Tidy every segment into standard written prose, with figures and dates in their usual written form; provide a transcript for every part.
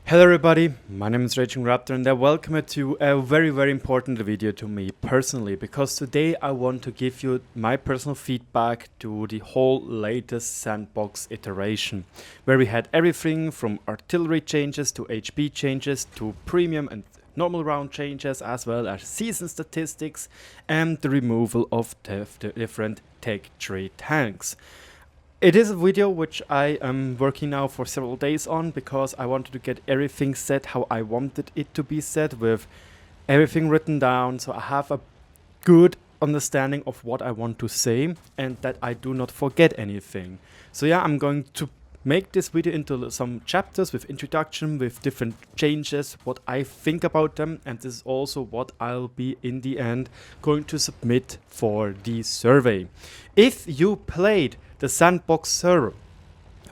Hello everybody, my name is RagingRaptor and I welcome you to a very important video to me personally, because today I want to give you my personal feedback to the whole latest Sandbox iteration, where we had everything from artillery changes to HP changes to premium and normal round changes, as well as season statistics and the removal of the different tech tree tanks. It is a video which I am working now for several days on, because I wanted to get everything set how I wanted it to be set, with everything written down, so I have a good understanding of what I want to say and that I do not forget anything. So yeah, I'm going to make this video into some chapters with introduction, with different changes, what I think about them, and this is also what I'll be in the end going to submit for the survey. If you played the Sandbox server,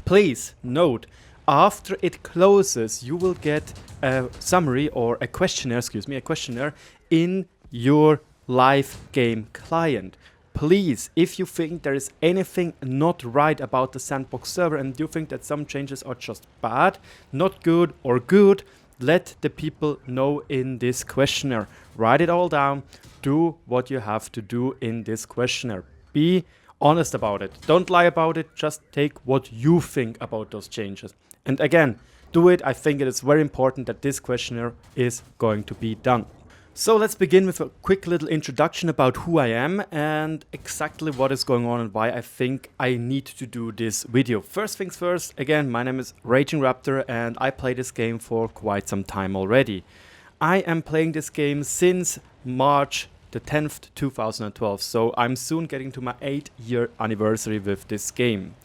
please note, after it closes you will get a summary or a questionnaire, in your live game client. Please, if you think there is anything not right about the Sandbox server and you think that some changes are just bad, not good or good, let the people know in this questionnaire. Write it all down, do what you have to do in this questionnaire. Be honest about it, don't lie about it, just take what you think about those changes. And again, do it. I think it is very important that this questionnaire is going to be done. So let's begin with a quick little introduction about who I am and exactly what is going on and why I think I need to do this video. First things first, again, my name is RagingRaptor and I play this game for quite some time already. I am playing this game since March the 10th, 2012, so I'm soon getting to my 8-year anniversary with this game.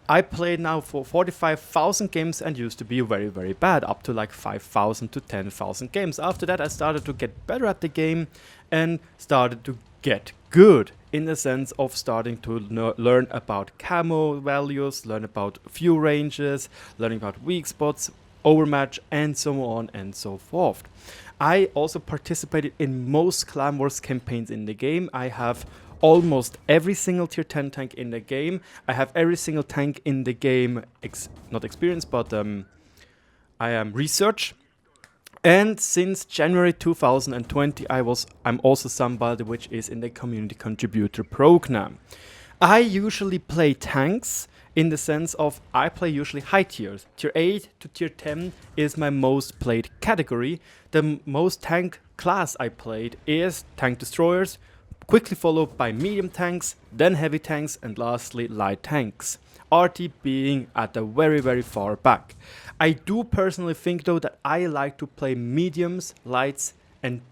I played now for 45,000 games and used to be very bad, up to like 5,000 to 10,000 games. After that I started to get better at the game and started to get good, in the sense of starting to learn about camo values, learn about view ranges, learning about weak spots, overmatch, and so on and so forth. I also participated in most Clan Wars campaigns in the game. I have almost every single tier 10 tank in the game. I have every single tank in the game, not experience, but I am research. And since January 2020, I'm also somebody which is in the community contributor program. I usually play tanks, in the sense of I play usually high tiers. Tier 8 to tier 10 is my most played category. The most tank class I played is tank destroyers, quickly followed by medium tanks, then heavy tanks, and lastly light tanks. RT being at the very far back. I do personally think though that I like to play mediums, lights, and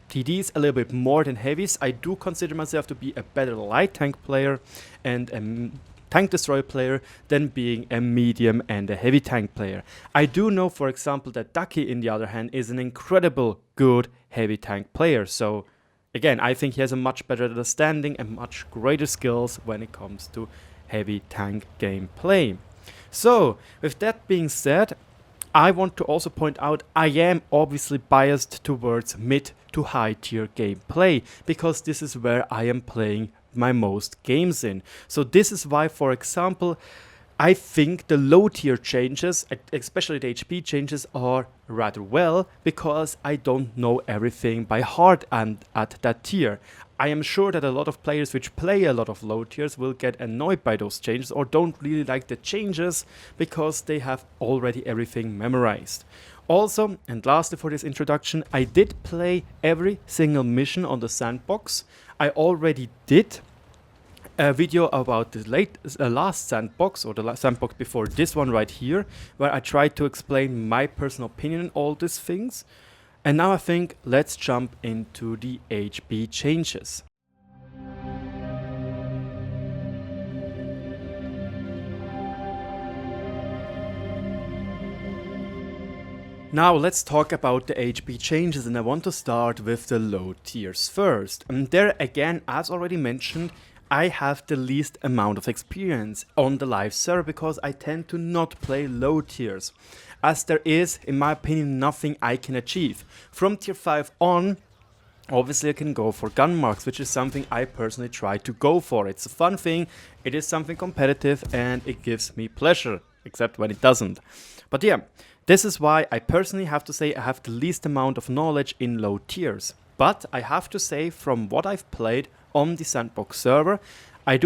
TDs a little bit more than heavies. I do consider myself to be a better light tank player and a tank destroyer player than being a medium and a heavy tank player. I do know, for example, that Ducky, in the other hand, is an incredible good heavy tank player. So again, I think he has a much better understanding and much greater skills when it comes to heavy tank gameplay. So with that being said, I want to also point out I am obviously biased towards mid to high tier gameplay, because this is where I am playing my most games in. So this is why, for example, I think the low tier changes, especially the HP changes, are rather well, because I don't know everything by heart and at that tier. I am sure that a lot of players which play a lot of low tiers will get annoyed by those changes or don't really like the changes because they have already everything memorized. Also, and lastly for this introduction, I did play every single mission on the Sandbox. I already did a video about the last Sandbox, or the Sandbox before this one right here, where I tried to explain my personal opinion on all these things. And now I think let's jump into the HP changes. Now let's talk about the HP changes, and I want to start with the low tiers first. And there again, as already mentioned, I have the least amount of experience on the live server, because I tend to not play low tiers, as there is, in my opinion, nothing I can achieve. From tier 5 on, obviously I can go for gun marks, which is something I personally try to go for. It's a fun thing, it is something competitive, and it gives me pleasure, except when it doesn't. But yeah, This is why I personally have to say I have the least amount of knowledge in low tiers. But I have to say, from what I've played on the Sandbox server, I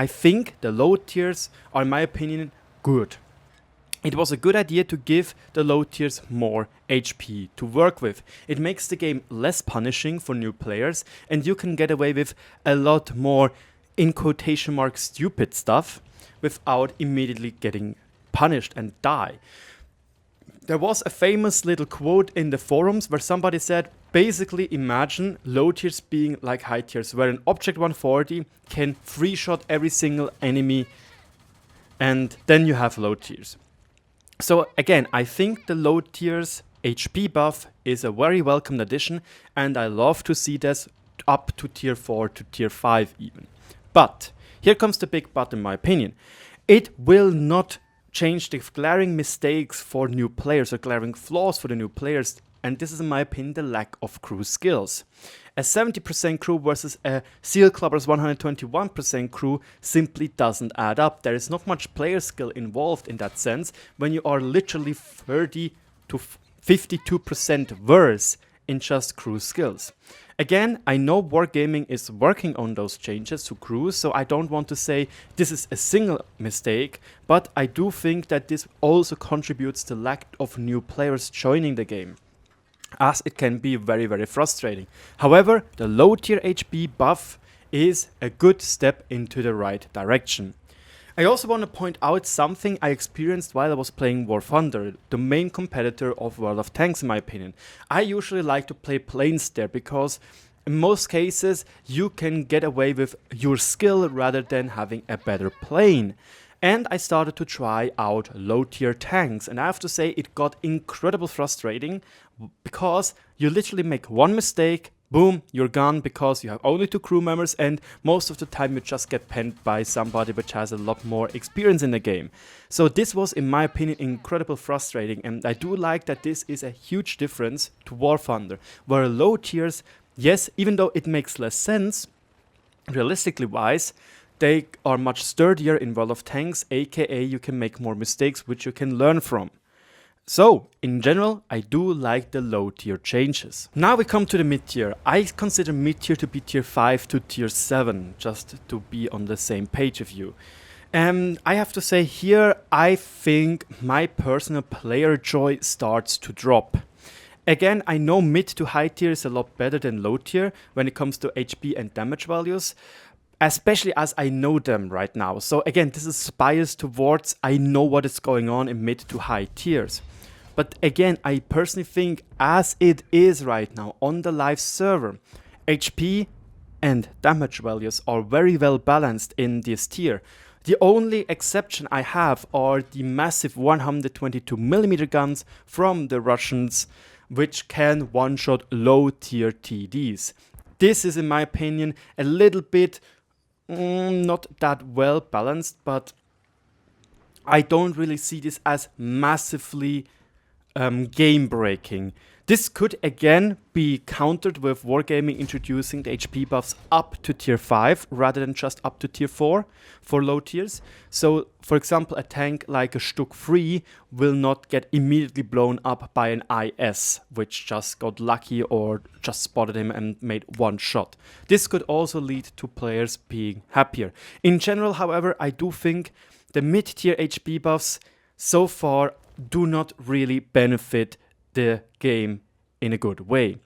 think the low tiers are, in my opinion, good. It was a good idea to give the low tiers more HP to work with. It makes the game less punishing for new players, and you can get away with a lot more, in quotation marks, stupid stuff without immediately getting punished and die. There was a famous little quote in the forums where somebody said, basically imagine low tiers being like high tiers, where an Object 140 can free shot every single enemy, and then you have low tiers. So again, I think the low tiers HP buff is a very welcome addition, and I love to see this up to tier 4 to tier 5 even. But here comes the big but, in my opinion. It will not change the glaring mistakes for new players or glaring flaws for the new players, and this is, in my opinion, the lack of crew skills. A 70% crew versus a Seal Clubber's 121% crew simply doesn't add up. There is not much player skill involved in that sense when you are literally 30 to 52% worse in just crew skills. Again, I know Wargaming is working on those changes to crews, so I don't want to say this is a single mistake, but I do think that this also contributes to the lack of new players joining the game, as it can be very, very frustrating. However, the low tier HP buff is a good step into the right direction. I also want to point out something I experienced while I was playing War Thunder, the main competitor of World of Tanks in my opinion. I usually like to play planes there because in most cases you can get away with your skill rather than having a better plane. And I started to try out low tier tanks, and I have to say it got incredibly frustrating because you literally make one mistake, boom, you're gone because you have only 2 crew members, and most of the time you just get penned by somebody which has a lot more experience in the game. So this was, in my opinion, incredibly frustrating, and I do like that this is a huge difference to War Thunder, where low tiers, yes, even though it makes less sense, realistically wise, they are much sturdier in World of Tanks, aka you can make more mistakes which you can learn from. So, in general, I do like the low tier changes. Now we come to the mid tier. I consider mid tier to be tier 5 to tier 7, just to be on the same page with you. I have to say here, I think my personal player joy starts to drop. Again, I know mid to high tier is a lot better than low tier when it comes to HP and damage values, especially as I know them right now. So again, this is biased towards I know what is going on in mid to high tiers. But again, I personally think as it is right now on the live server, HP and damage values are very well balanced in this tier. The only exception I have are the massive 122mm guns from the Russians, which can one-shot low tier TDs. This is, in my opinion, a little bit not that well balanced, but I don't really see this as massively game breaking. This could again be countered with Wargaming introducing the HP buffs up to tier 5 rather than just up to tier 4 for low tiers. So for example, a tank like a Stuck 3 will not get immediately blown up by an IS, which just got lucky or just spotted him and made one shot. This could also lead to players being happier. In general, however, I do think the mid-tier HP buffs so far do not really benefit the game in a good way.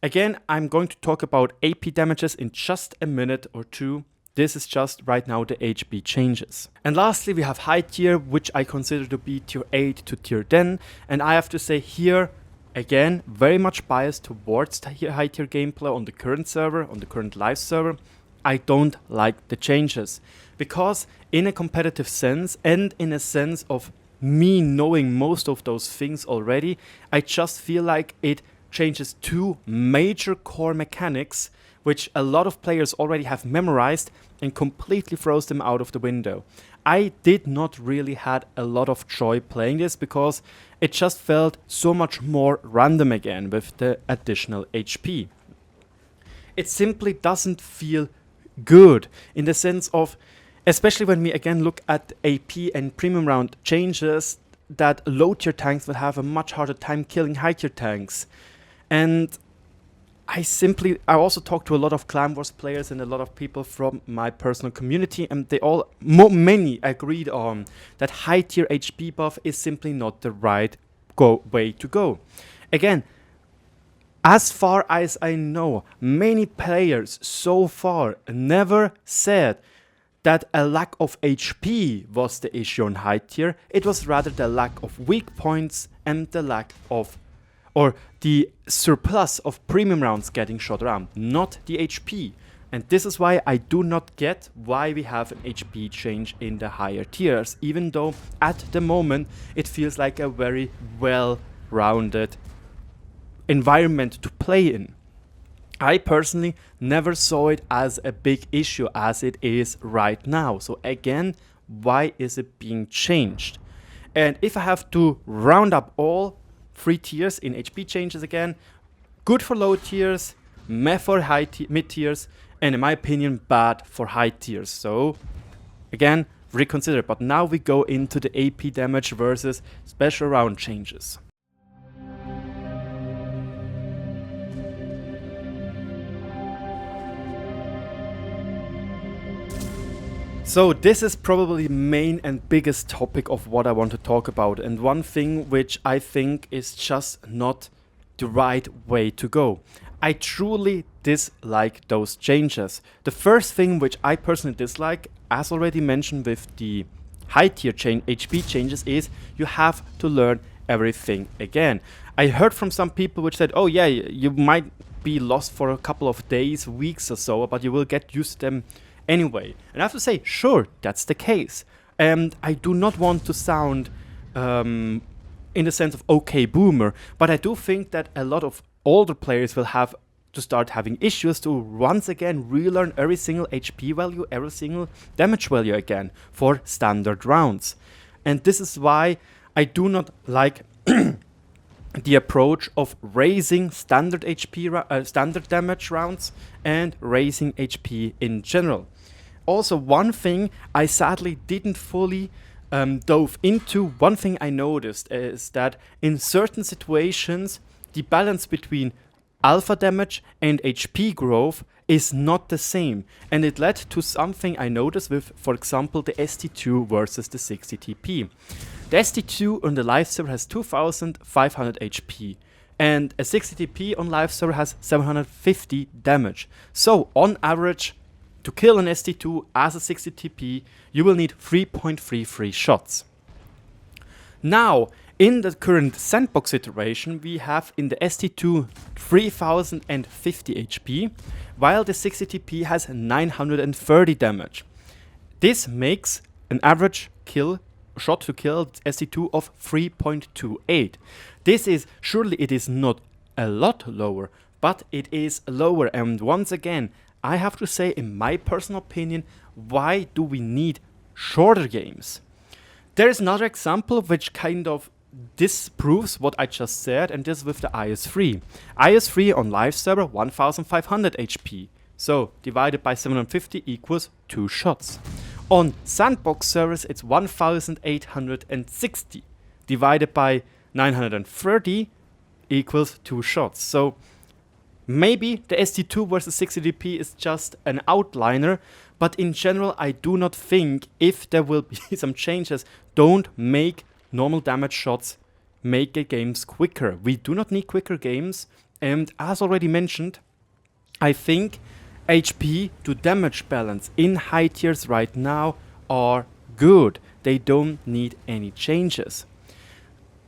Again, I'm going to talk about AP damages in just a minute or two. This is just right now the HP changes. And lastly, we have high tier, which I consider to be tier 8 to tier 10. And I have to say here, again, very much biased towards the high tier gameplay on the current server, on the current live server. I don't like the changes because in a competitive sense and in a sense of me knowing most of those things already, I just feel like it changes 2 major core mechanics which a lot of players already have memorized and completely throws them out of the window. I did not really had a lot of joy playing this because it just felt so much more random again with the additional HP. It simply doesn't feel good in the sense of, especially when we again look at AP and premium round changes, that low tier tanks will have a much harder time killing high tier tanks. And I also talked to a lot of Clan Wars players and a lot of people from my personal community, and they all, many agreed on that high tier HP buff is simply not the right way to go. Again, as far as I know, many players so far never said that a lack of HP was the issue on high tier. It was rather the lack of weak points and the lack of, or the surplus of premium rounds getting shot around, not the HP. And this is why I do not get why we have an HP change in the higher tiers, even though at the moment it feels like a very well-rounded environment to play in. I personally never saw it as a big issue as it is right now. So again, why is it being changed? And if I have to round up all 3 tiers in HP changes again, good for low tiers, meh for mid tiers, and in my opinion, bad for high tiers. So again, reconsider. But now we go into the AP damage versus special round changes. So this is probably the main and biggest topic of what I want to talk about, and one thing which I think is just not the right way to go. I truly dislike those changes. The first thing which I personally dislike, as already mentioned with the high tier HP changes, is you have to learn everything again. I heard from some people which said, oh yeah, you might be lost for a couple of days, weeks or so, but you will get used to them anyway. And I have to say, sure, that's the case. And I do not want to sound in the sense of okay boomer, but I do think that a lot of older players will have to start having issues to once again relearn every single HP value, every single damage value again for standard rounds. And this is why I do not like the approach of raising standard HP, standard damage rounds and raising HP in general. Also, one thing I sadly didn't fully dove into, one thing I noticed is that in certain situations, the balance between alpha damage and HP growth is not the same. And it led to something I noticed with, for example, the ST2 versus the 60 TP. The ST2 on the live server has 2500 HP. And a 60 TP on live server has 750 damage. So, on average, to kill an ST2 as a 60 TP, you will need 3.33 shots. Now, in the current Sandbox iteration, we have in the ST2 3050 HP, while the 60 TP has 930 damage. This makes an average shot to kill ST2 of 3.28. This is, surely it is not a lot lower, but it is lower. And once again, I have to say, in my personal opinion, why do we need shorter games? There is another example which kind of disproves what I just said, and this is with the IS3. IS3 on live server, 1500 HP. So, divided by 750 equals 2 shots. On Sandbox servers, it's 1860. Divided by 930 equals 2 shots. So, maybe the ST2 versus 60 DP is just an outliner, but in general I do not think, if there will be some changes, don't make normal damage shots make the games quicker. We do not need quicker games, and as already mentioned, I think HP to damage balance in high tiers right now are good. They don't need any changes.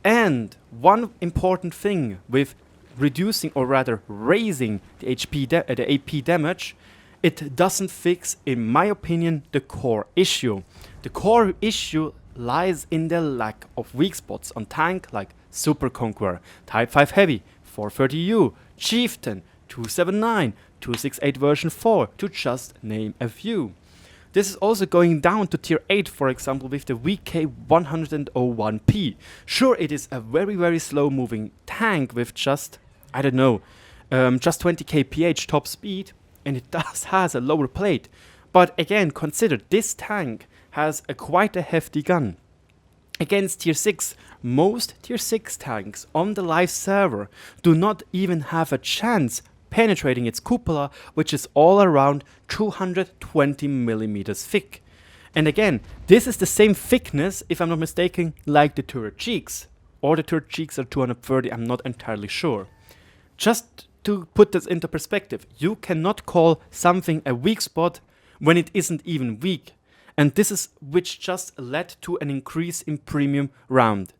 And one important thing with reducing, or rather raising the the AP damage, it doesn't fix, in my opinion, the core issue. The core issue lies in the lack of weak spots on tank like Super Conqueror, Type 5 Heavy, 430U, Chieftain, 279, 268 version 4, to just name a few. This is also going down to tier 8, for example, with the VK101P. Sure, it is a very, very slow moving tank with just, I don't know, just 20 kph top speed, and it has a lower plate. But again, consider this tank has quite a hefty gun. Against tier 6, most tier 6 tanks on the live server do not even have a chance penetrating its cupola, which is all around 220 millimeters thick. And again, this is the same thickness, if I'm not mistaken, like the turret cheeks. Or the turret cheeks are 230, I'm not entirely sure. Just to put this into perspective, you cannot call something a weak spot when it isn't even weak. And this is which just led to an increase in premium round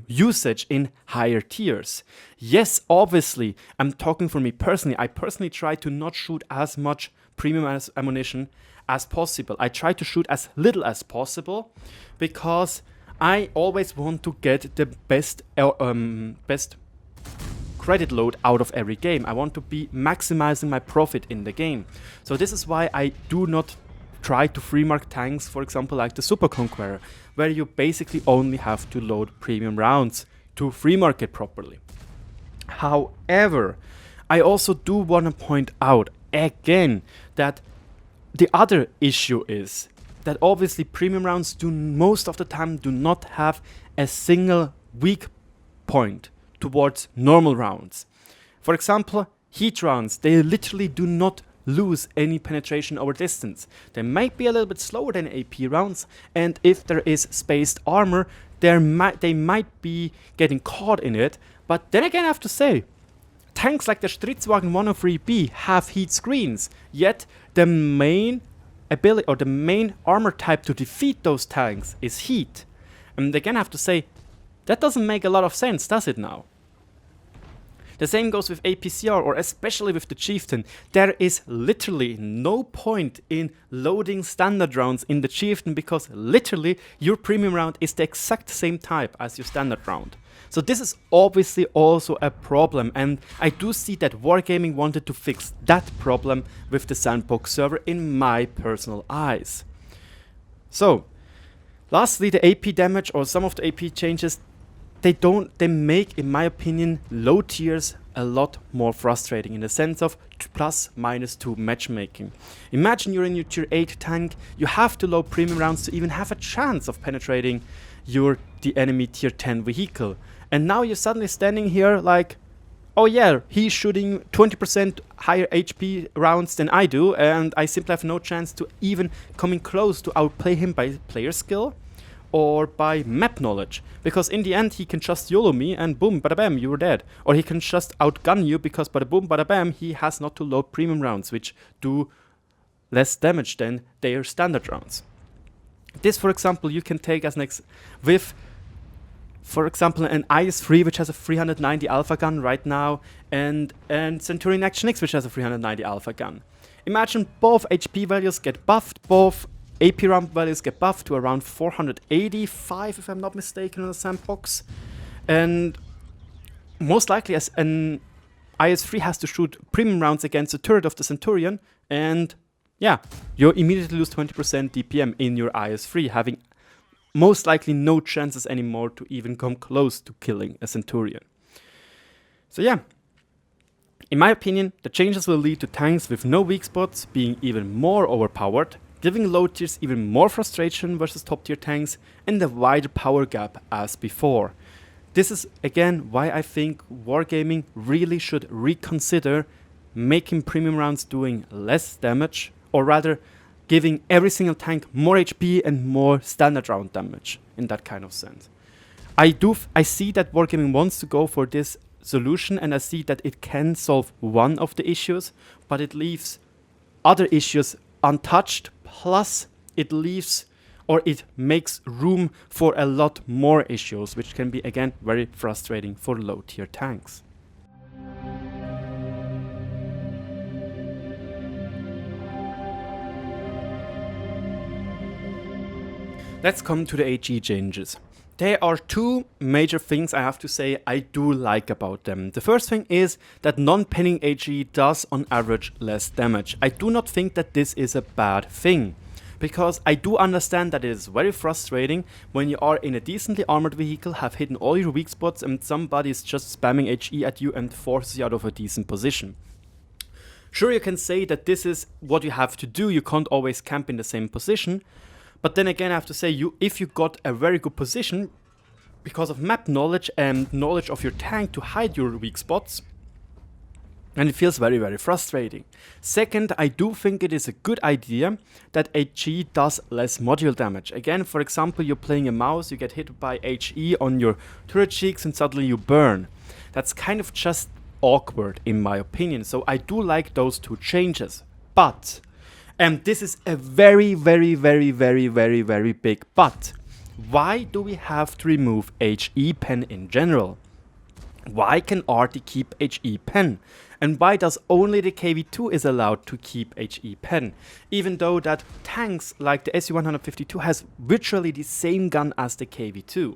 usage in higher tiers. Yes, obviously, I'm talking for me personally. I personally try to not shoot as much premium ammunition as possible. I try to shoot as little as possible because I always want to get the best credit load out of every game. I want to be maximizing my profit in the game. So this is why I do not try to free mark tanks, for example, like the Super Conqueror, where you basically only have to load premium rounds to free mark it properly. However, I also do want to point out again that the other issue is that obviously premium rounds do most of the time do not have a single weak point towards normal rounds. For example, heat rounds, they literally do not lose any penetration over distance. They might be a little bit slower than AP rounds, and if there is spaced armor, they might be getting caught in it. But then again, I have to say, tanks like the Stritzwagen 103B have heat screens, yet the main ability or the main armor type to defeat those tanks is heat. And again, I have to say, that doesn't make a lot of sense, does it now? The same goes with APCR, or especially with the Chieftain. There is literally no point in loading standard rounds in the Chieftain because literally your premium round is the exact same type as your standard round. So this is obviously also a problem, and I do see that Wargaming wanted to fix that problem with the Sandbox server in my personal eyes. So, lastly, the AP damage or some of the AP changes, they make, in my opinion, low tiers a lot more frustrating in the sense of +-2 matchmaking. Imagine you're in your tier 8 tank, you have to load premium rounds to even have a chance of penetrating the enemy tier 10 vehicle. And now you're suddenly standing here like, oh yeah, he's shooting 20% higher HP rounds than I do, and I simply have no chance to even coming close to outplay him by player skill or by map knowledge, because in the end he can just YOLO me and boom, bada bam, you were dead. Or he can just outgun you because bada boom, bada bam, he has not to load premium rounds, which do less damage than their standard rounds. This, for example, you can take as next with, for example, an IS-3 which has a 390 alpha gun right now, and Centurion Action X which has a 390 alpha gun. Imagine both HP values get buffed, both AP round values get buffed to around 485 if I'm not mistaken on the Sandbox, and most likely as an IS-3 has to shoot premium rounds against the turret of the Centurion, and yeah, you immediately lose 20% DPM in your IS-3, having most likely no chances anymore to even come close to killing a Centurion. So yeah, in my opinion, the changes will lead to tanks with no weak spots being even more overpowered, giving low tiers even more frustration versus top tier tanks, and a wider power gap as before. This is again why I think Wargaming really should reconsider making premium rounds doing less damage, or rather giving every single tank more HP and more standard round damage in that kind of sense. I see that Wargaming wants to go for this solution, and I see that it can solve one of the issues, but it leaves other issues untouched, plus it leaves or it makes room for a lot more issues, which can be again very frustrating for low tier tanks. Let's come to the HE changes. There are two major things I have to say I do like about them. The first thing is that non-penning HE does on average less damage. I do not think that this is a bad thing, because I do understand that it is very frustrating when you are in a decently armored vehicle, have hidden all your weak spots, and somebody is just spamming HE at you and forces you out of a decent position. Sure, you can say that this is what you have to do, you can't always camp in the same position, But then again, I have to say, if you got a very good position because of map knowledge and knowledge of your tank to hide your weak spots, and it feels very, very frustrating. Second, I do think it is a good idea that HE does less module damage. Again, for example, you're playing a mouse, you get hit by HE on your turret cheeks and suddenly you burn. That's kind of just awkward in my opinion. So I do like those two changes. But, and this is a very, very, very, very, very, very big but. Why do we have to remove HE pen in general? Why can RT keep HE pen? And why does only the KV2 is allowed to keep HE pen? Even though that tanks like the SU-152 has virtually the same gun as the KV2.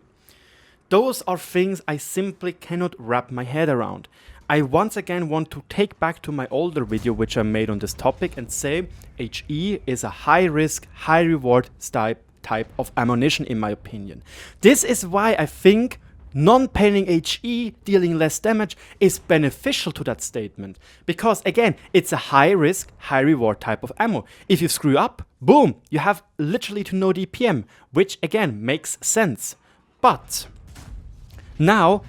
Those are things I simply cannot wrap my head around. I once again want to take back to my older video which I made on this topic and say HE is a high risk, high reward type of ammunition in my opinion. This is why I think non-penning HE dealing less damage is beneficial to that statement. Because again, it's a high risk, high reward type of ammo. If you screw up, boom, you have literally to no DPM, which again makes sense. But now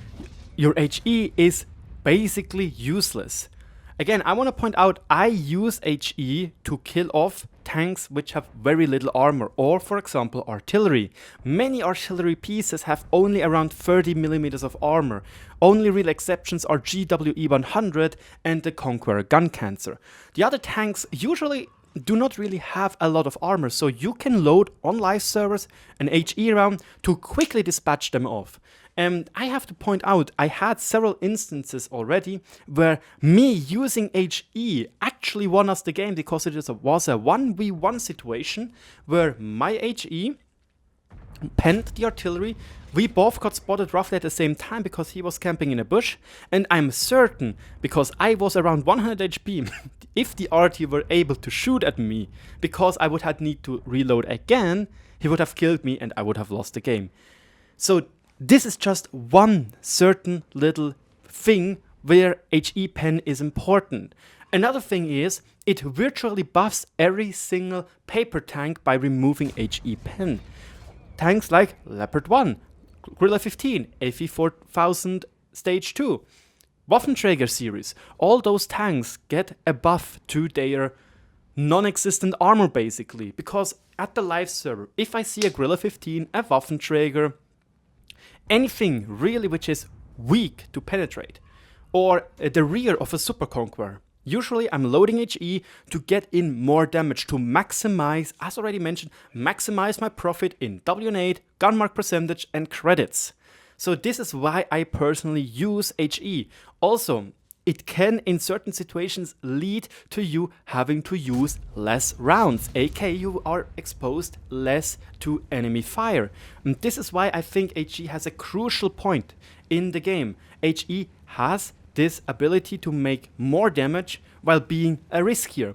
your HE is basically useless. Again, I want to point out I use HE to kill off tanks which have very little armor, or for example artillery. Many artillery pieces have only around 30mm of armor. Only real exceptions are GWE 100 and the Conqueror Gun Cancer. The other tanks usually do not really have a lot of armor, so you can load on live servers an HE round to quickly dispatch them off. And I have to point out, I had several instances already where me using HE actually won us the game because it was a 1v1 situation where my HE penned the artillery. We both got spotted roughly at the same time because he was camping in a bush, and I'm certain, because I was around 100 HP, if the RT were able to shoot at me, because I would have need to reload again, he would have killed me and I would have lost the game. So this is just one certain little thing where HE pen is important. Another thing is, it virtually buffs every single paper tank by removing HE pen. Tanks like Leopard 1, Gorilla 15, AV4000 Stage 2, Waffenträger series, all those tanks get a buff to their non-existent armor basically. Because at the live server, if I see a Gorilla 15, a Waffenträger, anything really which is weak to penetrate, or the rear of a Super Conqueror, usually I'm loading HE to get in more damage, to maximize, as already mentioned, maximize my profit in WN8, gun mark percentage and credits. So this is why I personally use HE. Also, it can in certain situations lead to you having to use less rounds, aka you are exposed less to enemy fire. And this is why I think HE has a crucial point in the game. HE has this ability to make more damage while being a riskier.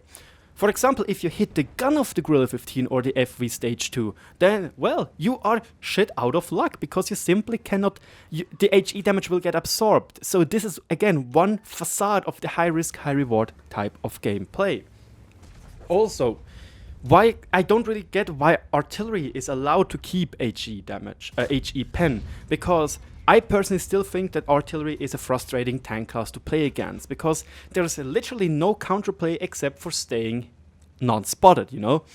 For example, if you hit the gun of the Gorilla 15 or the FV Stage 2, then, well, you are shit out of luck because you simply cannot, the HE damage will get absorbed. So this is, again, one facade of the high risk, high reward type of gameplay. Also, why I don't really get why artillery is allowed to keep HE damage, HE pen, because I personally still think that artillery is a frustrating tank class to play against, because there's literally no counterplay except for staying non-spotted, you know.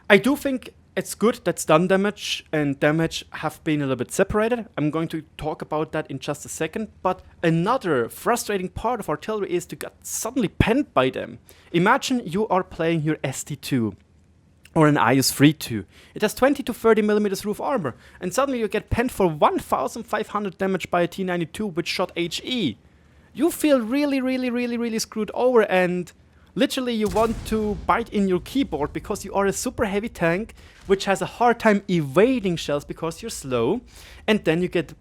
I do think it's good that stun damage and damage have been a little bit separated. I'm going to talk about that in just a second, but another frustrating part of artillery is to get suddenly penned by them. Imagine you are playing your ST2 or an IS-32. It has 20 to 30mm roof armor, and suddenly you get penned for 1500 damage by a T92 which shot HE. You feel really screwed over, and literally you want to bite in your keyboard because you are a super heavy tank which has a hard time evading shells because you're slow, and then you get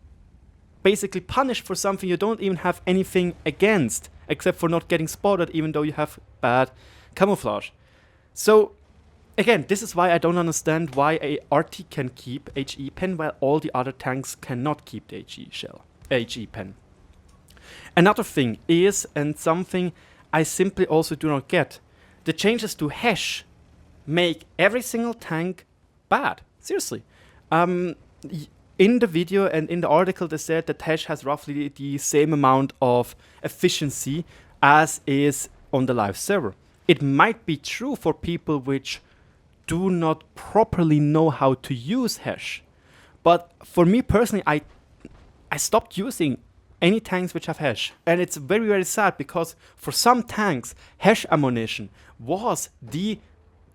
basically punished for something you don't even have anything against, except for not getting spotted even though you have bad camouflage. So again, this is why I don't understand why a RT can keep HE pen while all the other tanks cannot keep the HE pen. Another thing is, and something I simply also do not get, the changes to Hesh make every single tank bad. Seriously. In the video and in the article, they said that Hesh has roughly the same amount of efficiency as is on the live server. It might be true for people which do not properly know how to use Hesh. But for me personally, I stopped using any tanks which have Hesh. And it's very, very sad because for some tanks, Hesh ammunition was the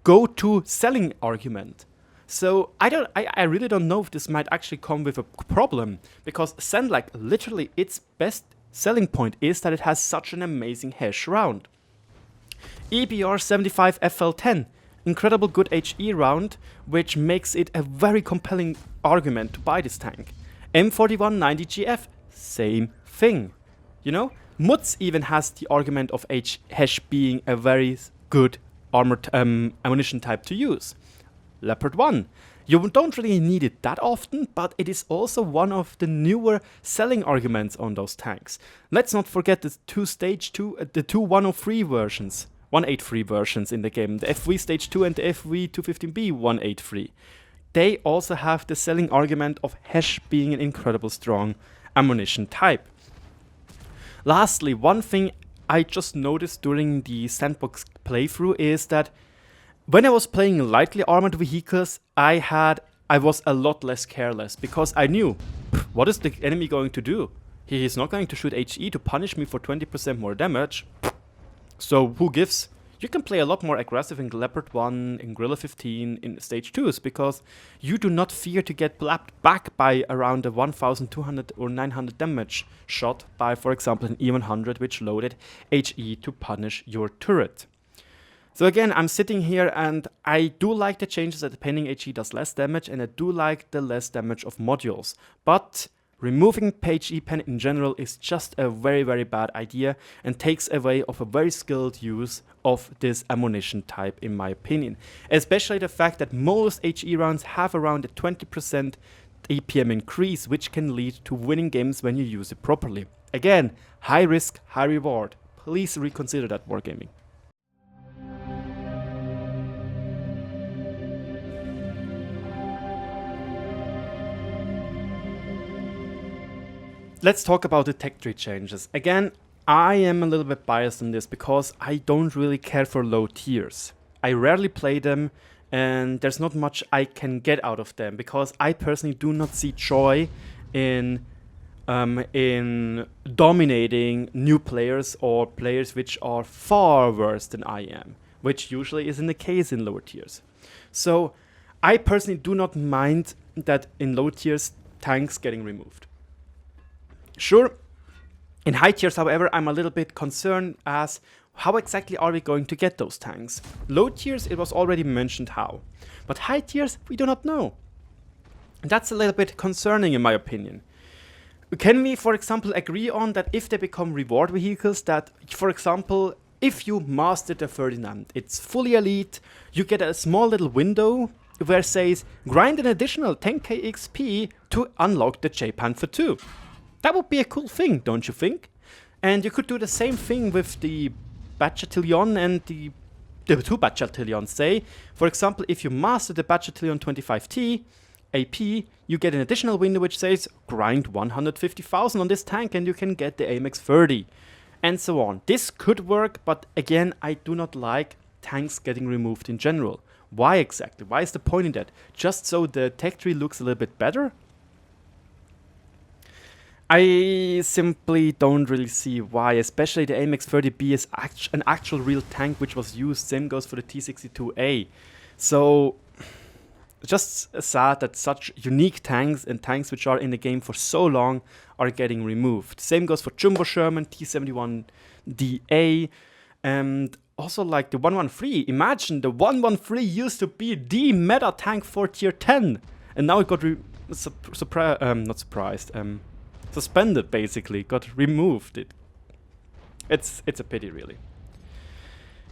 go-to selling argument. So I really don't know if this might actually come with a problem, because Sandbox, literally its best selling point is that it has such an amazing Hesh round. EBR 75 FL10, incredible good HE round, which makes it a very compelling argument to buy this tank. M4190 GF, same thing. You know, Mutz even has the argument of Hesh being a very good armored ammunition type to use. Leopard 1. You don't really need it that often, but it is also one of the newer selling arguments on those tanks. Let's not forget the two 103 versions, 183 versions in the game, the FV Stage 2 and the FV 215B 183. They also have the selling argument of Hesh being an incredible strong ammunition type. Lastly, one thing I just noticed during the Sandbox playthrough is that when I was playing lightly armored vehicles, I was a lot less careless, because I knew, what is the enemy going to do? He is not going to shoot HE to punish me for 20% more damage. So who gives? You can play a lot more aggressive in Leopard 1, in Gorilla 15, in Stage 2s, because you do not fear to get blapped back by around a 1200 or 900 damage shot by, for example, an E100 which loaded HE to punish your turret. So again, I'm sitting here and I do like the changes that the penning HE does less damage, and I do like the less damage of modules. But removing HE pen in general is just a very, very bad idea and takes away of a very skilled use of this ammunition type, in my opinion. Especially the fact that most HE rounds have around a 20% APM increase, which can lead to winning games when you use it properly. Again, high risk, high reward. Please reconsider that, wargaming. Let's talk about the tech tree changes. Again, I am a little bit biased on this because I don't really care for low tiers. I rarely play them, and there's not much I can get out of them because I personally do not see joy in dominating new players or players which are far worse than I am, which usually isn't the case in lower tiers. So I personally do not mind that in low tiers tanks getting removed. Sure, in high tiers, however, I'm a little bit concerned as how exactly are we going to get those tanks? Low tiers, it was already mentioned how. But high tiers, we do not know. And that's a little bit concerning in my opinion. Can we, for example, agree on that if they become reward vehicles, that, for example, if you master the Ferdinand, it's fully elite, you get a small little window where it says, grind an additional 10k XP to unlock the J-Panther 2. That would be a cool thing, don't you think? And you could do the same thing with the Bachatillon and the two Bachatillons, say. For example, if you master the Bachatillon 25T AP, you get an additional window which says grind 150,000 on this tank and you can get the AMX 30. And so on. This could work, but again, I do not like tanks getting removed in general. Why exactly? Why is the point in that? Just so the tech tree looks a little bit better? I simply don't really see why, especially the AMX-30B is an actual real tank which was used. Same goes for the T-62A. So, just sad that such unique tanks and tanks which are in the game for so long are getting removed. Same goes for Jumbo Sherman, T-71DA, and also like the 113. Imagine the 113 used to be the meta tank for tier 10, and now it got suspended, basically, got removed. It's a pity, really.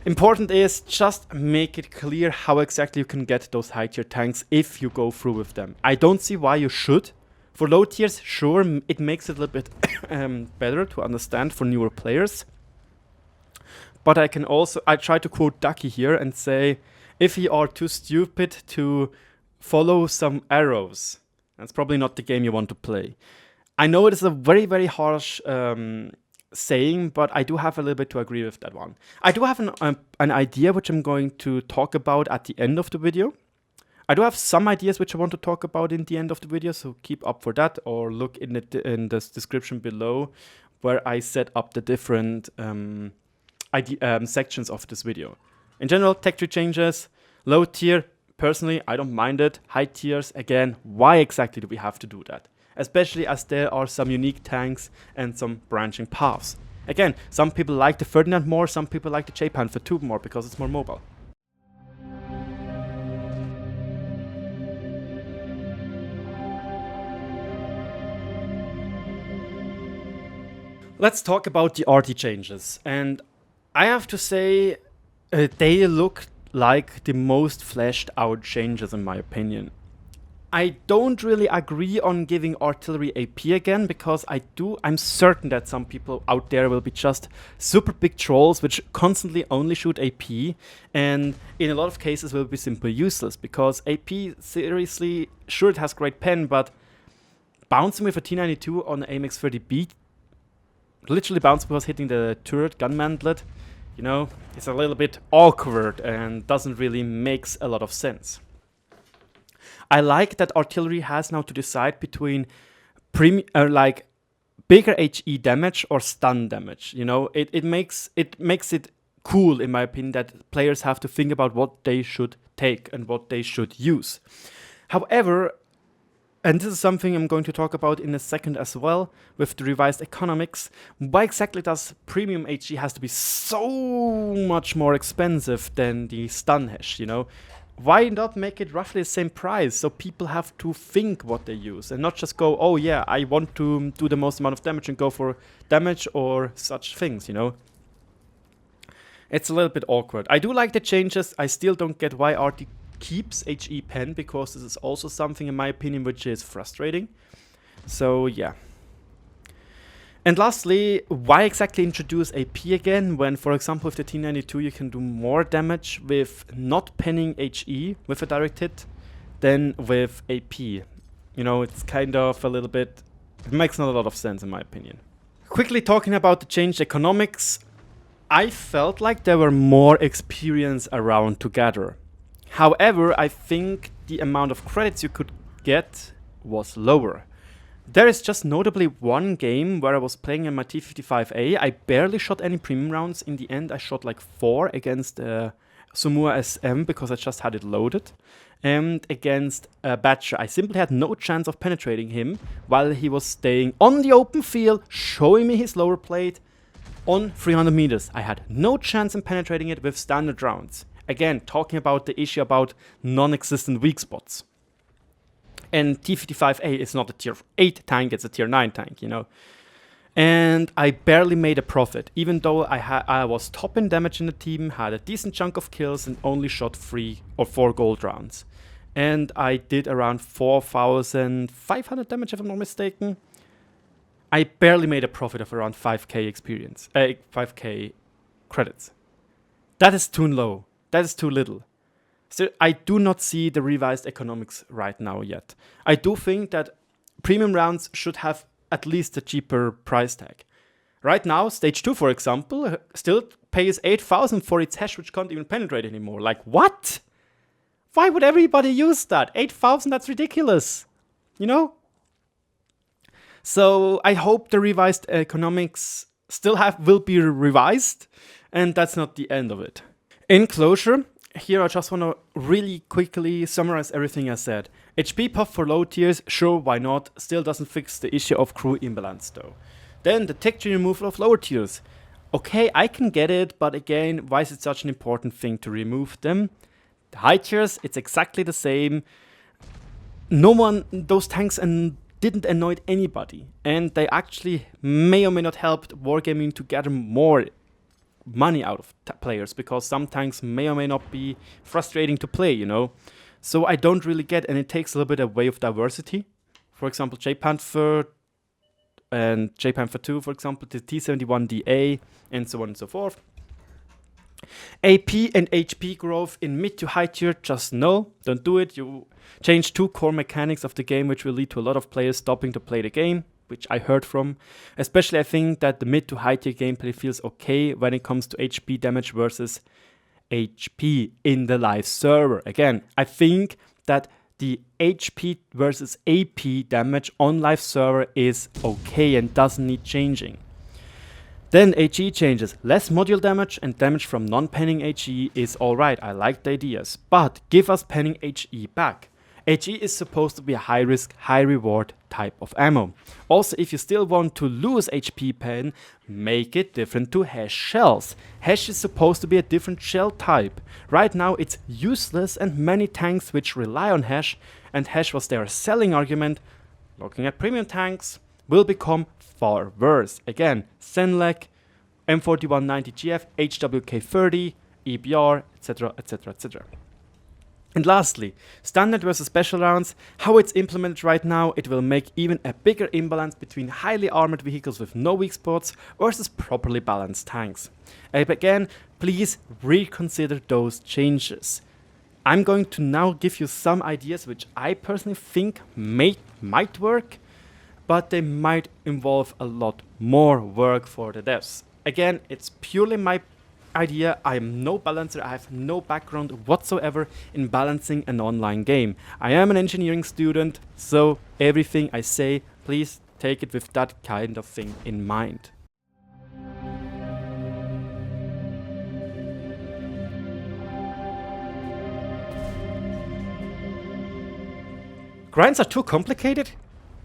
Important is just make it clear how exactly you can get those high tier tanks if you go through with them. I don't see why you should. For low tiers, sure, it makes it a little bit better to understand for newer players. But I try to quote Ducky here and say, if you are too stupid to follow some arrows. That's probably not the game you want to play. I know it is a very, very harsh saying, but I do have a little bit to agree with that one. I do have an idea which I'm going to talk about at the end of the video. I do have some ideas which I want to talk about in the end of the video, so keep up for that, or look in the description below where I set up the different sections of this video. In general, tech tree changes, low tier, personally, I don't mind it. High tiers, again, why exactly do we have to do that? Especially as there are some unique tanks and some branching paths. Again, some people like the Ferdinand more, some people like the J-Panther 2 more because it's more mobile. Let's talk about the RT changes, and I have to say they look like the most fleshed out changes in my opinion. I don't really agree on giving artillery AP again because I'm certain that some people out there will be just super big trolls which constantly only shoot AP, and in a lot of cases will be simply useless because AP, seriously, sure it has great pen, but bouncing with a T92 on the AMX30B, literally bouncing because hitting the turret gun mantlet, you know, it's a little bit awkward and doesn't really makes a lot of sense. I like that artillery has now to decide between like bigger HE damage or stun damage. You know, it makes it cool in my opinion that players have to think about what they should take and what they should use. However, and this is something I'm going to talk about in a second as well, with the revised economics. Why exactly does premium HE has to be so much more expensive than the stun Hesh, you know? Why not make it roughly the same price so people have to think what they use and not just go, oh yeah, I want to do the most amount of damage and go for damage or such things, you know? It's a little bit awkward. I do like the changes. I still don't get why RT keeps HE pen, because this is also something in my opinion which is frustrating. So yeah. And lastly, why exactly introduce AP again when, for example, with the T92 you can do more damage with not penning HE with a direct hit than with AP. You know, it's kind of a little bit, it makes not a lot of sense in my opinion. Quickly talking about the changed economics, I felt like there were more experience around to gather. However, I think the amount of credits you could get was lower. There is just notably one game where I was playing in my T55A. I barely shot any premium rounds. In the end, I shot like 4 against Sumua SM because I just had it loaded. And against Batcher, I simply had no chance of penetrating him while he was staying on the open field, showing me his lower plate on 300 meters. I had no chance in penetrating it with standard rounds. Again, talking about the issue about non-existent weak spots. And T55A is not a tier 8 tank, it's a tier 9 tank, you know. And I barely made a profit, even though I was top in damage in the team, had a decent chunk of kills, and only shot 3 or 4 gold rounds. And I did around 4,500 damage, if I'm not mistaken. I barely made a profit of around 5k experience, 5k credits. That is too low. That is too little. So I do not see the revised economics right now yet. I do think that premium rounds should have at least a cheaper price tag. Right now, stage 2, for example, still pays 8,000 for its Hesh, which can't even penetrate anymore. Like, what? Why would everybody use that? 8,000, that's ridiculous. You know? So I hope the revised economics still will be revised, and that's not the end of it. In closure, here I just want to really quickly summarize everything I said. HP puff for low tiers, sure, why not? Still doesn't fix the issue of crew imbalance though. Then the tech tree removal of lower tiers. Okay, I can get it, but again, why is it such an important thing to remove them? The high tiers, it's exactly the same. Those tanks didn't annoy anybody, and they actually may or may not help Wargaming to gather more money out of players, because some tanks may or may not be frustrating to play, you know. So I don't really get, and it takes a little bit away of diversity. For example, J-Panther and J-Panther 2, for example, the T71DA, and so on and so forth. AP and HP growth in mid to high tier, just no, don't do it. You change 2 core mechanics of the game, which will lead to a lot of players stopping to play the game, which I heard from. Especially I think that the mid to high tier gameplay feels okay when it comes to HP damage versus HP in the live server. Again, I think that the HP versus AP damage on live server is okay and doesn't need changing. Then HE changes. Less module damage and damage from non-penning HE is alright. I like the ideas. But give us penning HE back. HE is supposed to be a high risk, high reward type of ammo. Also, if you still want to lose HP pen, make it different to Hesh shells. Hesh is supposed to be a different shell type. Right now it's useless and many tanks which rely on Hesh, and Hesh was their selling argument, looking at premium tanks, will become far worse. Again, Senlec, M4190GF, HWK30, EBR, etc, etc, etc. And lastly, standard versus special rounds. How it's implemented right now, it will make even a bigger imbalance between highly armored vehicles with no weak spots versus properly balanced tanks. Again, please reconsider those changes. I'm going to now give you some ideas which I personally think might work, but they might involve a lot more work for the devs. Again, it's purely my idea. I am no balancer. I have no background whatsoever in balancing an online game. I am an engineering student, so everything I say, please take it with that kind of thing in mind. Grinds are too complicated?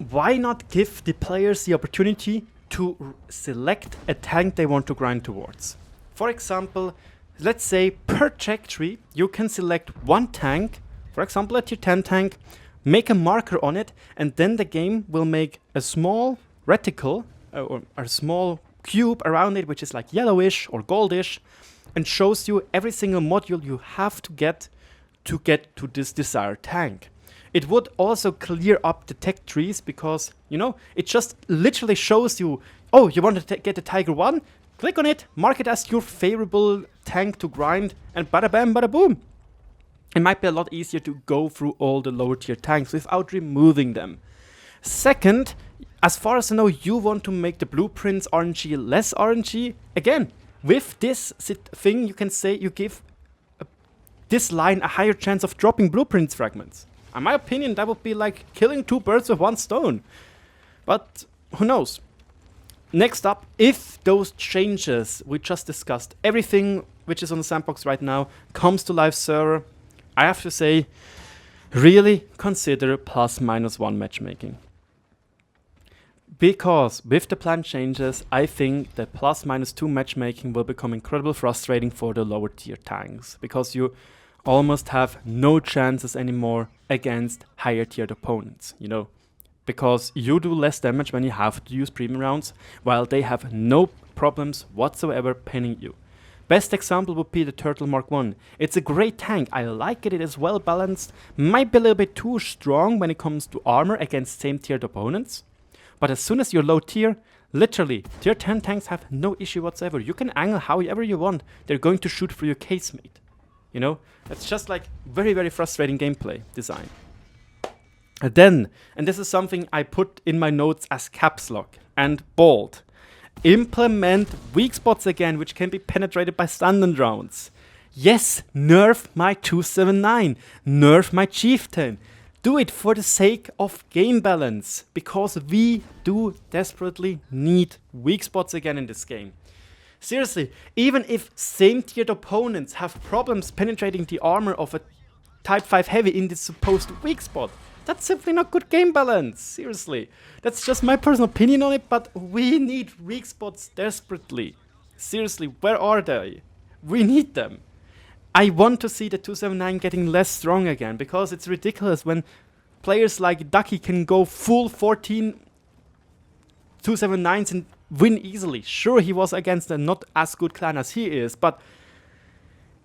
Why not give the players the opportunity to select a tank they want to grind towards? For example, let's say per check tree, you can select one tank, for example a tier 10 tank, make a marker on it, and then the game will make a small reticle or a small cube around it, which is like yellowish or goldish, and shows you every single module you have to get to this desired tank. It would also clear up the tech trees because, you know, it just literally shows you, oh, you want to get the Tiger 1? Click on it, mark it as your favorable tank to grind, and bada bam, bada boom. It might be a lot easier to go through all the lower tier tanks without removing them. Second, as far as I know, you want to make the blueprints RNG less RNG. Again, with this thing, you can say you give this line a higher chance of dropping blueprints fragments. In my opinion, that would be like killing 2 birds with 1 stone. But who knows? Next up, if those changes we just discussed, everything which is on the sandbox right now, comes to live server, I have to say, really consider +-1 matchmaking. Because with the planned changes, I think that +-2 matchmaking will become incredibly frustrating for the lower tier tanks. Because you almost have no chances anymore against higher tiered opponents, you know. Because you do less damage when you have to use premium rounds, while they have no problems whatsoever pinning you. Best example would be the Turtle Mark 1. It's a great tank, I like it, it is well balanced, might be a little bit too strong when it comes to armor against same tiered opponents. But as soon as you're low tier, literally, tier 10 tanks have no issue whatsoever. You can angle however you want, they're going to shoot through your casemate. You know, it's just like very, very frustrating gameplay design. And then, and this is something I put in my notes as caps lock and bold, implement weak spots again, which can be penetrated by standard rounds. Yes, nerf my 279, nerf my chieftain. Do it for the sake of game balance, because we do desperately need weak spots again in this game. Seriously, even if same tiered opponents have problems penetrating the armor of a type 5 heavy in this supposed weak spot, that's simply not good game balance. Seriously, that's just my personal opinion on it, but we need weak spots desperately. Seriously, where are they? We need them. I want to see the 279 getting less strong again, because it's ridiculous when players like Ducky can go full 14 279s and win easily. Sure, he was against a not as good clan as he is, but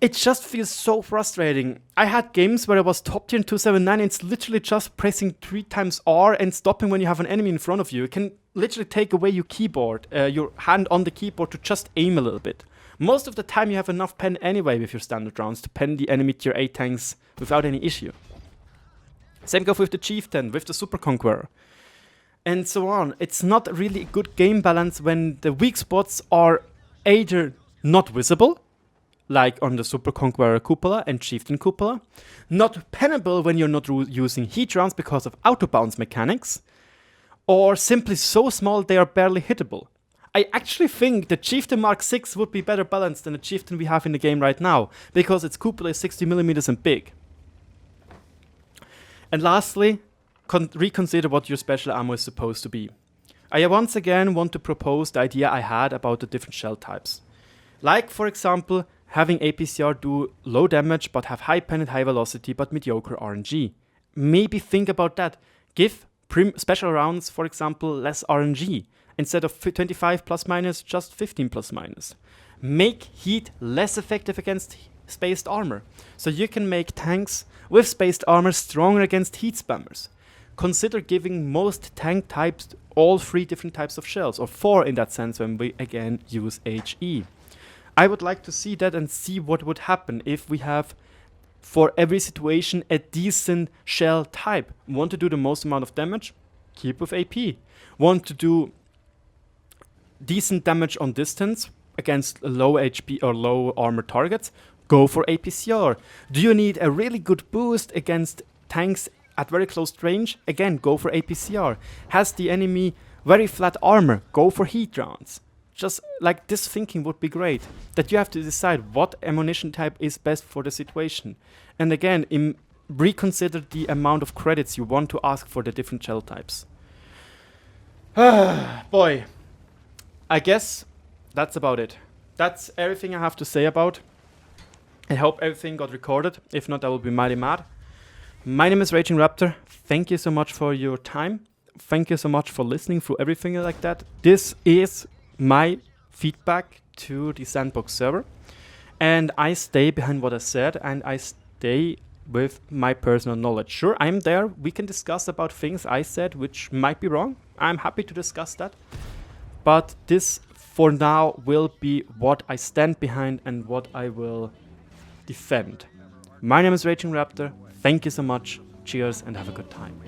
It just feels so frustrating. I had games where I was top tier in 279 and it's literally just pressing 3 times R and stopping when you have an enemy in front of you. It can literally take away your keyboard, your hand on the keyboard to just aim a little bit. Most of the time you have enough pen anyway with your standard rounds to pen the enemy tier 8 tanks without any issue. Same goes with the Chieftain, with the Super Conqueror, and so on. It's not really a good game balance when the weak spots are either not visible, like on the Super Conqueror Cupola and Chieftain Cupola, not pennable when you're not using heat rounds because of auto bounce mechanics, or simply so small they are barely hittable. I actually think the Chieftain Mark 6 would be better balanced than the Chieftain we have in the game right now, because its cupola is 60mm and big. And lastly, reconsider what your special ammo is supposed to be. I once again want to propose the idea I had about the different shell types. Like, for example, having APCR do low damage but have high pen and high velocity but mediocre RNG. Maybe think about that. Give special rounds, for example, less RNG. Instead of 25 plus minus, just 15 plus minus. Make heat less effective against spaced armor, so you can make tanks with spaced armor stronger against heat spammers. Consider giving most tank types all 3 different types of shells, or 4 in that sense when we again use HE. I would like to see that and see what would happen if we have for every situation a decent shell type. Want to do the most amount of damage? Keep with AP. Want to do decent damage on distance against low HP or low armor targets? Go for APCR. Do you need a really good boost against tanks at very close range? Again, go for APCR. Has the enemy very flat armor? Go for heat rounds. Just like this thinking would be great. That you have to decide what ammunition type is best for the situation. And again, reconsider the amount of credits you want to ask for the different shell types. Boy. I guess that's about it. That's everything I have to say about. I hope everything got recorded. If not, I will be mighty mad. My name is RagingRaptor. Thank you so much for your time. Thank you so much for listening through everything like that. This is my feedback to the Sandbox server. And I stay behind what I said, and I stay with my personal knowledge. Sure, I'm there. We can discuss about things I said which might be wrong. I'm happy to discuss that. But this, for now, will be what I stand behind and what I will defend. My name is RagingRaptor. Thank you so much. Cheers and have a good time.